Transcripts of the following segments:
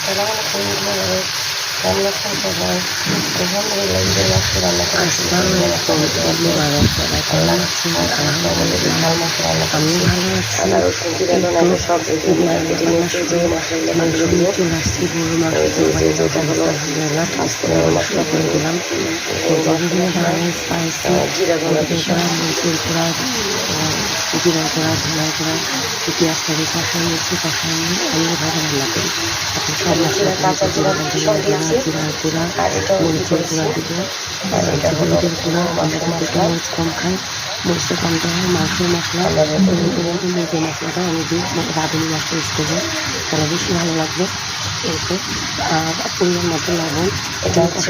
আলহামদুলিল্লাহ রান্না করতে হয়। আলহামদুলিল্লাহ ঈদের মাছ রান্না করে আসসালামু আলাইকুম, ঈদ মুবারক। সবাই কেমন আছেন? আলহামদুলিল্লাহ আমি ভালো আছি। সব মাংস নিয়ে চলে আসছি, গরুর মাংস কোরবানির যেটা হলো মশলা করে দিলাম। বিভিন্ন ধরনের স্পাইসি হলুদের গুঁড়া, মরিচের গুঁড়া, জিরার গুঁড়া, ধনার গুঁড়া, পেঁয়াজ করে কষাই নিচ্ছি। কষাই নিয়ে আমি এভাবে রান্না করি। এখন সব মশলা জিরার গুঁড়া, মরিচের গুঁড়া দিব, হলুদের গুঁড়া। আমরা কিন্তু একটু মরিচ কম খাই, মরিচটা কম দেওয়া হয়। মাংসের মশলা মুরগির মশলাটা আমি দিই, রাঁধুনি মশলা ইউজ করবো, তাহলে বেশি ভালো লাগবে। এরপর পরিমাণ মতো লবণ। এটা হচ্ছে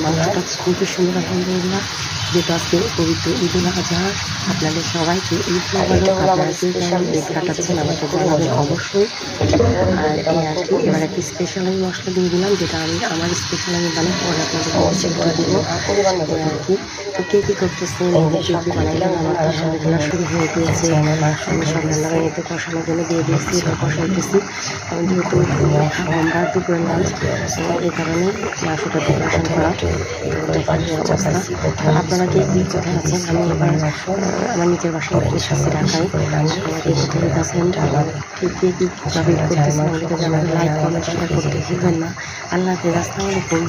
মাংসটা খুবই সুন্দর আলহামদুলিল্লাহ। যেহেতু আজকে পবিত্র ঈদুল আজহা, আপনাদের সবাইকে ঈদ মোবারক। আপনারা কেউ কেমন ঈদ কাটাচ্ছেন আমাকে জানাবেন অবশ্যই। আর এই আর কি, এবার একটি স্পেশাল আমি মশলা দিয়ে দিলাম, যেটা আমি আমার স্পেশাল আমি বানাই, পরে আপনাদের অবশ্যই করে দিব আর কি। তো কে কী করতেছেন, কে কী বানাইলাম, আমার তো আলহামদুলিল্লাহ শুরু হয়ে গিয়েছে। আমি সব রান্নাবাড়িতে কষানোর জন্য দিয়ে দিয়েছি, এবার কষাইতেছি। কারণ যেহেতু আমরা দুপুরের লাঞ্চ, এই কারণে মাংসটা প্রিপারেশন করা। তো দেখেন এই অবস্থা। আপনারা কে কী কোথায় আছেন? আমি এবার আমার নিজের বাসায় এসেছি ঢাকায়। আমাকে কোথায় আছেন, কে কী কীভাবে করতেছেন আমাদেরকে জানাবেন। লাইক কমেন্ট শেয়ার করতে ভুলবেন না। আল্লাহ হাফেজ, আসসালামু আলাইকুম।